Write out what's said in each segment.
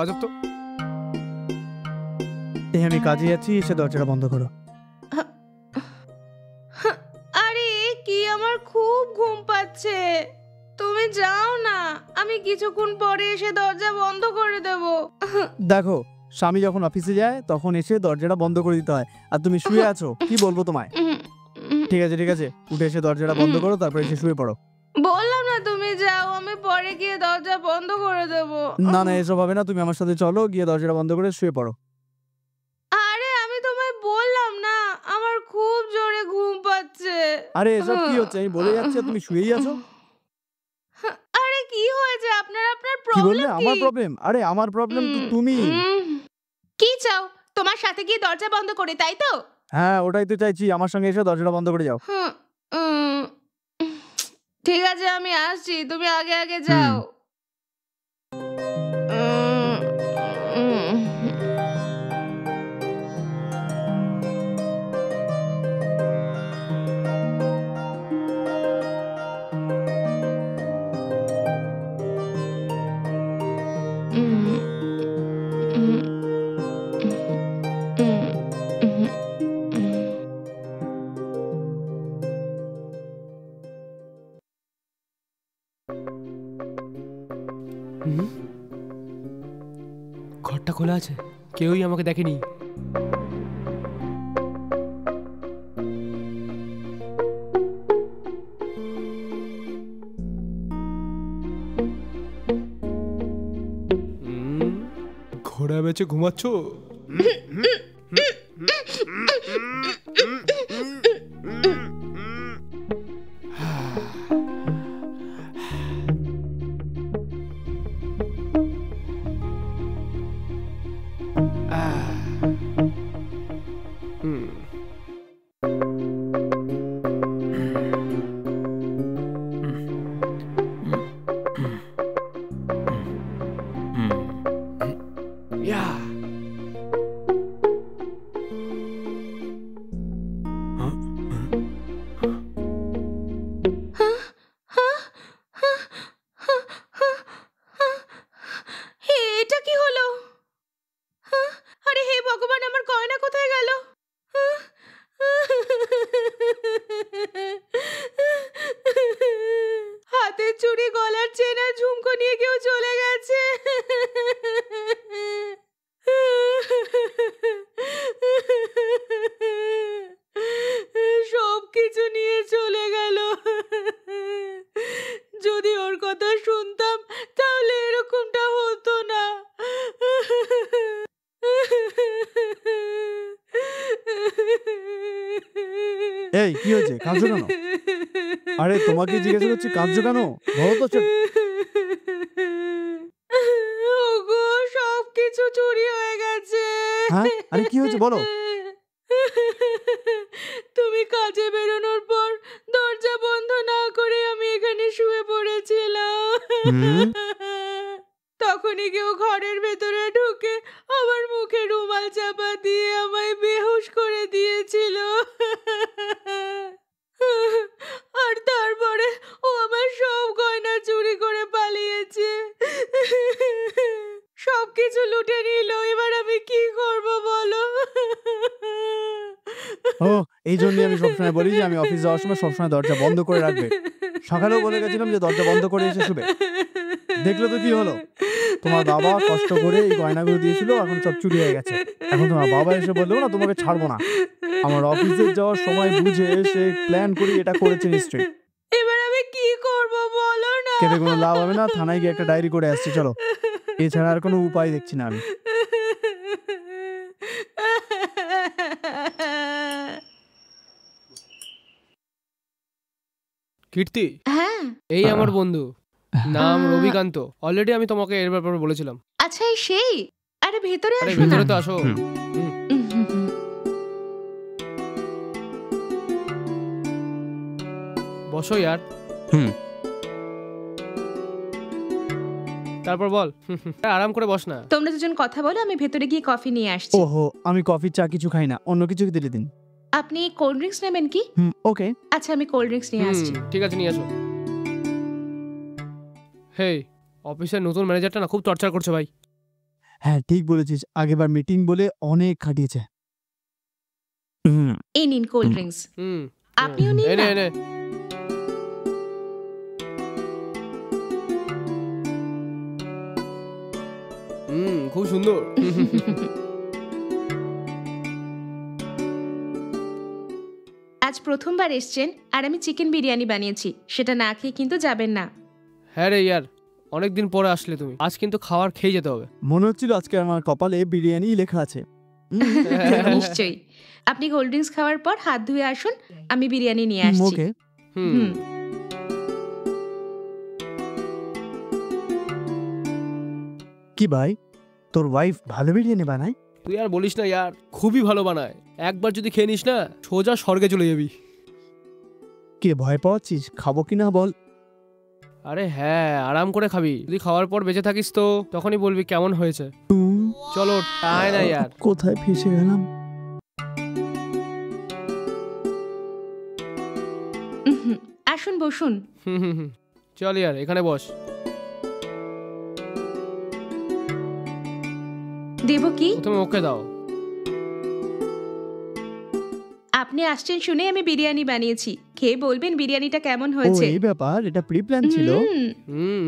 আজব তো। আমি কাজে যাচ্ছি, এসে দরজাটা বন্ধ করো। আরে কি, আমার খুব ঘুম পাচ্ছে, তুমি যাও না, আমি কিছুক্ষণ পরে এসে দরজা বন্ধ করে দেব। দেখো, স্বামী যখন অফিসে যায় তখন এসে দরজাটা বন্ধ করে দিতে হয়, আর তুমি শুয়ে আছো, কি বলবো তোমায়? ঠিক আছে ঠিক আছে, উঠে এসে দরজাটা বন্ধ করো, তারপর এসে শুয়ে পড়ো। বললাম না তুমি যাও, আমি পরে গিয়ে দরজা বন্ধ করে দেব। না না, এসব হবে না, তুমি আমার সাথে চলো, গিয়ে দরজাটা বন্ধ করে শুয়ে পড়ো। আরে আমি তোমায় বললাম না, আমার খুব জোরে ঘুম পাচ্ছে। আরে এসব কি হচ্ছে? আমি বলে যাচ্ছি তুমি শুয়েই আছো। আরে কি হয়েছে আপনার? আপনার কি বললে? প্রবলেম কি? আমার প্রবলেম? আরে আমার প্রবলেম তো তুমি। কি চাও? তোমার সাথে গিয়ে দরজা বন্ধ করে, তাই তো? হ্যাঁ, ওটাই তো চাইছি, আমার সঙ্গে এসে দরজাটা বন্ধ করে যাও। ঠিক আছে, আমি আসছি, তুমি আগে আগে যাও। ঘরটা খোলা আছে, কেউই আমাকে দেখেনি। ঘোড়া বেচে ঘুমাচ্ছ? এটা কি হলো? আরে হে ভগবান, আমার গয়না কোথায় গেল? হাতের চুড়ি, গলার চেন আর ঝুমকো নিয়ে কেউ চলে গেছে। সব কিছু নিয়ে চলে গেল। যদি ওর কথা শুনতাম তাহলে এরকমটা হতো না। এই কি হয়েছে? কাঁদছো কেন? আরে তোমাকে জিজ্ঞাসা করছি, কাঁদছো কেন? বলো তো। ওগো, সবকিছু চুরি হয়ে গেছে। হ্যাঁ, আরে কি হয়েছে বলো। তুমি কাজে বেরোনোর পর দরজা বন্ধ না করে আমি এখানে শুয়ে পড়েছিলাম। তখনই কেউ ঘরের ভেতরে ঢুকে আমার মুখে রুমাল চাপা দিয়ে আমায় বেহুশ করে দিয়েছিল। আর তারপরে ও আমার সব গয়না চুরি করে পালিয়েছে, সবকিছু লুটে নিল। এবার আমি কি করব বলো? ও, এই জন্যই আমি সবসময় বলি যে আমি অফিস যাওয়ার সময় সবসময় দরজা বন্ধ করে রাখবে। সকালেও বলে গেছিলাম যে দরজা বন্ধ করে এসে শুবে। দেখলে তো কি হলো, তোমার বাবা কষ্ট করে এই গয়নাগুলো দিয়েছিল, এখন সব চুরি হয়ে গেছে। এখন তোমার বাবা এসে বললেও না তোমাকে ছাড়বো না। আমার অফিসে যাওয়ার সময় বুঝে সে প্ল্যান করে এটা করেছে নিশ্চয়ই। এবার আমি কি করব বলো না? কেটে কোনো লাভ হবে না, থানায় গিয়ে একটা ডায়েরি করে আসছি, চলো। এছাড়া আর কোনো উপায় দেখছি না আমি। কীর্তি, হ্যাঁ, এই আমার বন্ধু, নাম রবিকান্ত। অলরেডি আমি তোমাকে এর ব্যাপারে বলেছিলাম। আচ্ছা এই সেই। আরে ভেতরে আরে আসো না। ভেতরে তো আসো। বসো ইয়ার। তারপর বল। আরাম করে বস না। তোমরা দুজন কথা বলো, আমি ভেতরে গিয়ে কফি নিয়ে আসছি। ওহো, আমি কফি চা কিছু খাই না, অন্য কিছু দিলে দিন। আপনি কোল্ড ড্রিঙ্কস নেবেন কি? ওকে। আচ্ছা, আমি কোল্ড ড্রিঙ্কস নিয়ে আসছি। ঠিক আছে, নিয়ে আসো। হেই, অফিসের নতুন ম্যানেজারটা না খুব টর্চার করছে ভাই। হ্যাঁ ঠিক বলেছিস, আগেবার মিটিং বলে অনেক খাটিয়েছে। এই নিন কোল্ড ড্রিঙ্কস, হুম আপনিও নিন এনে না। এনে খুব সুন্দর। আজ প্রথমবার এসছেন আর আমি চিকেন বিরিয়ানি বানিয়েছি, সেটা না খেয়ে কিন্তু যাবেন না। হ্যাঁ রে ইয়ার, অনেকদিন পরে আসলে তুমি, আজ কিন্তু খাবার খেয়ে যেতে হবে। মনে হচ্ছিল আজকে আমার কপালে বিরিয়ানি লেখা আছে। নিশ্চয়ই। আপনি কোল্ড ড্রিঙ্কস খাওয়ার পর হাত ধুয়ে আসুন, আমি বিরিয়ানি নিয়ে আসছি। ওকে। হুম। কি ভাই, তোর ওয়াইফ ভালো বিরিয়ানি বানায়? তুই আর বলিস না ইয়ার, খুবই ভালো বানায়। একবার যদি খেয়ে নিস না, সোজা স্বর্গে চলে যাবি। কে ভয় পাচ্ছিস? খাবো কি না বল? আরে হ্যাঁ, আরাম করে খাবি। যদি খাওয়ার পর বেঁচে থাকিস তো তখনই বলবি কেমন হয়েছে। চলো আয় না ইয়ার। কোথায় ফেসে গেলাম? আসুন বসুন। চল ইয়ার, এখানে বস। দেব কি? প্রথমে ওকে দাও। আপনি আসছেন শুনে আমি বিরিয়ানি বানিয়েছি, খেয়ে বলবেন বিরিয়ানিটা কেমন ও হয়েছে। এই ব্যাপার, এটা প্রি প্ল্যান ছিল। হুম।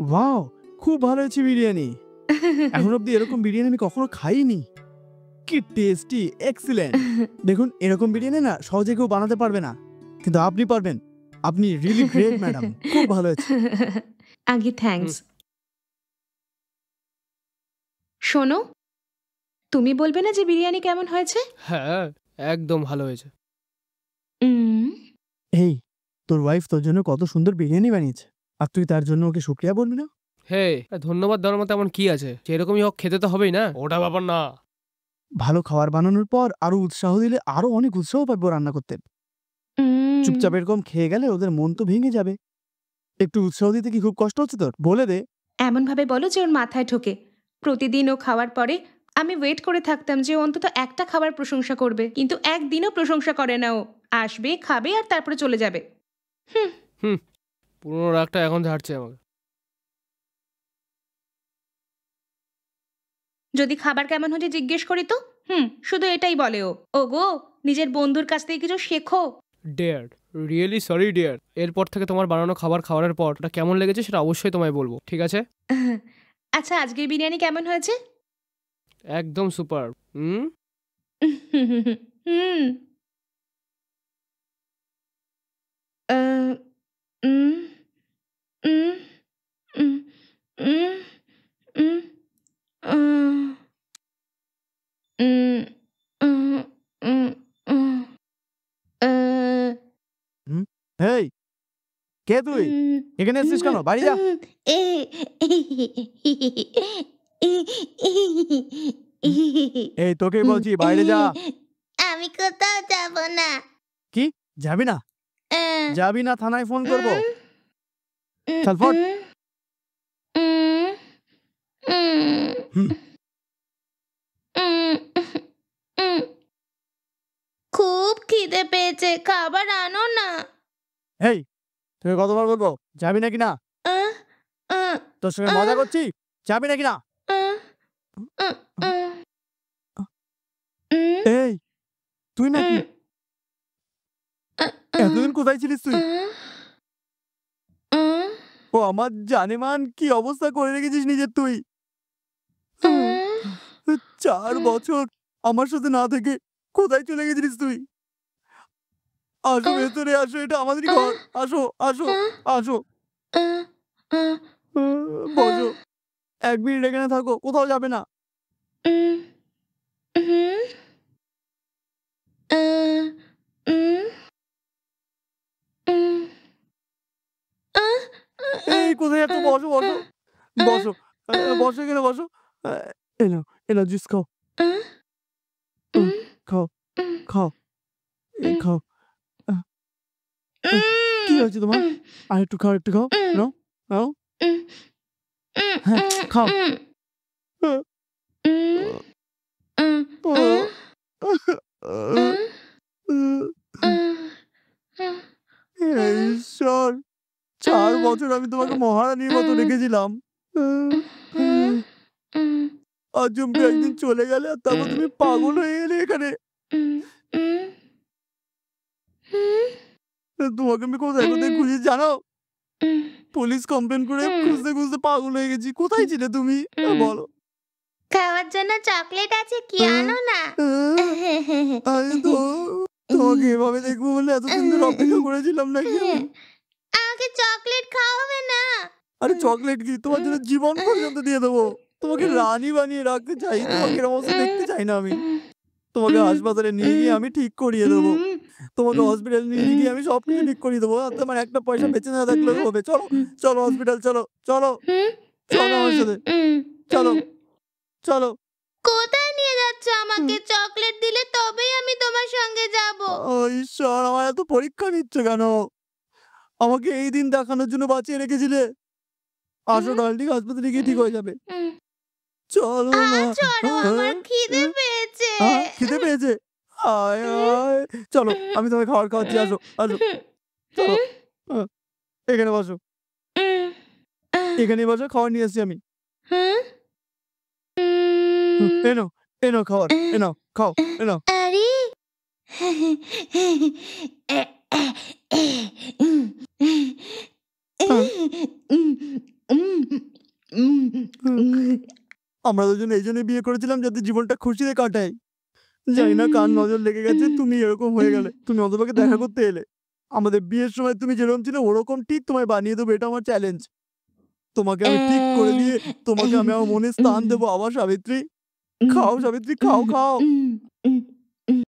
ওয়াও, খুব ভালো হয়েছে বিরিয়ানি। এখন অব্দি এরকম বিরিয়ানি আমি কখনো খাইনি। কি টেস্টি, এক্সিলেন্ট। দেখুন, এরকম বিরিয়ানি না সহজে কেউ বানাতে পারবে না, কিন্তু আপনি পারবেন। আপনি রিয়েলি গ্রেট ম্যাডাম, খুব ভালো হয়েছে। আগে থ্যাঙ্কস। শোনো, তুমি বলবে না যে বিরিয়ানি কেমন হয়েছে? হ্যাঁ একদম ভালো হয়েছে। এই, তোর ওয়াইফ তোর জন্য কত সুন্দর বিরিয়ানি বানিয়েছে, আর তুই তার জন্য ওকে শুকরিয়া বলবি না? হে, ধন্যবাদ দেওয়ার মতো এমন কি আছে? যেরকমই হোক খেতে তো হবেই না, ওটা ব্যাপার না। ভালো খাবার বানানোর পর আরো উৎসাহ দিলে আরো অনেক উৎসাহ পাবো রান্না করতে। চুপচাপ এরকম খেয়ে গেলে ওদের মন তো ভেঙে যাবে। একটু উৎসাহ দিতে কি খুব কষ্ট হচ্ছে তোর? বলে দে। এমন ভাবে বলো যে ওর মাথায় ঢোকে। প্রতিদিন ও খাওয়ার পরে আমি ওয়েট করে থাকতাম যে ও অন্তত একটা খাবার প্রশংসা করবে, কিন্তু একদিনও প্রশংসা করে না। ও আসবে, খাবে আর তারপরে চলে যাবে। পুরোনো রাগটা এখন ঝাড়ছে আমাকে। যদি খাবার কেমন হয়েছে জিজ্ঞেস করি তো শুধু এটাই বলে ও। ওগো, নিজের বন্ধুর কাছ থেকে কিছু শেখো। Dear, really sorry dear. এরপর থেকে তোমার বানানো খাবার খাওয়ার পর ওটা কেমন লেগেছে সেটা অবশ্যই তোমায় বলবো, ঠিক আছে? আচ্ছা, আজকের বিরিয়ানি কেমন হয়েছে? একদম সুপার। হুম। আহ, উম, উম, উম, উম, উম, আহ, উম, উম, উম, উম, আহ, হেই, কে তুই? এখানে এসেছিস কেন? বাড়ি যা। এই তোকে বলছি, বাইরে যা। আমি কোথাও যাব না। কি যাবি না? যাবি না, থানায় ফোন করবো। চল ফট। খুব খিদে পেয়েছে, খাবার আনো না। এই, তোকে কতবার বলবো যাবি নাকি না? তোর সঙ্গে মজা করছি, যাবি নাকি না? এই, তুই নাকি? এতদিন কোথায় ছিলিস তুই? ও আমার জানেমান, কি অবস্থা করে রেখেছিস নিজের তুই। 4 বছর আমার সাথে না থেকে কোথায় চলে গেছিলিস তুই? আসো ভেতরে আসো, এটা আমাদেরই ঘর। আসো আসো আসো, বসো। 1 মিনিট এখানে থাকো, কোথাও যাবে না। এই কোথায় যাচ্ছ? বসো বসো বসো, বসো এখানে বসো। এলো এলো, জুস খাও। খাও খাও খাও। কি হয়েছে তোমার? আর একটু খাও, একটু খাও। নাও নাও। হ্যাঁ খাও। বছর আমি তোমাকে মহারানীর মতো রেখেছিলাম, আর চুমকি একদিন চলে গেলে, আর তারপর তুমি পাগল হয়ে গেলে এখানে। তোমাকে আমি কোথায় কোথায় খুঁজে জানো, পুলিশ কমপ্লেন করে খুঁজতে খুঁজতে পাগল হয়ে গেছি। কোথায় ছিলে তুমি বলো? খাওয়ার জন্য চকলেট আছে, কি আনো না? আমি তো তোমাকে এভাবে দেখবো বলে এতদিন ধরে অপেক্ষা করেছিলাম নাকি আমি? আমাকে চকলেট খাওয়াবে না? আরে চকলেট কি, তোমার জন্য জীবন পর্যন্ত দিয়ে দেবো। তোমাকে রানী বানিয়ে রাখতে চাই, তোমাকে এরকম অবস্থা দেখতে চাই না আমি। তোমাকে হাসপাতালে নিয়ে গিয়ে আমি ঠিক করিয়ে দেবো। তোমাকে হসপিটাল নিয়ে গিয়ে আমি সবকিছু ঠিক করিয়ে দেবো। আর তোমার একটা পয়সা বেঁচে না থাকলেও হবে। চলো চলো হসপিটাল, চলো চলো চলো আমার সাথে, চলো চলো। কোথায় নিয়ে যাচ্ছ আমাকে? চকলেট দিলে তবেই আমি তোমার সঙ্গে যাব। ও ঈশ্বর, আমার এত পরীক্ষা নিচ্ছ কেন? আমাকে এই দিন দেখানোর জন্য বাঁচিয়ে রেখেছিলে। আসো ডার্লিং, হাসপাতালে গিয়ে ঠিক হয়ে যাবে। চলো না। চলো, আমার খিদে পেয়েছে। খিদে পেয়েছে? আয় আয়, চলো আমি তোমাকে খাবার খাওয়াচ্ছি। আসো আসো, চলো এখানে বসো, এখানে বসো, খাবার নিয়ে এসছি আমি। এনো এনো খাবার, এনাও খাও, এনাও। আরে আমরা দুজন এই জন্য বিয়ে করেছিলাম যাতে জীবনটা খুশিতে কাটাই। জানি না কার নজর লেগে গেছে, তুমি এরকম হয়ে গেলে। তুমি অন্তপাকে দেখা করতে এলে। আমাদের বিয়ের সময় তুমি যেরকম ছিলে ওরকম ঠিক তোমায় বানিয়ে দেবো, এটা আমার চ্যালেঞ্জ। তোমাকে আমি ঠিক করে দিয়ে তোমাকে আমি আমার মনে স্থান দেবো আবার। সাবিত্রী খাও, সাবিত্রী খাও খাও।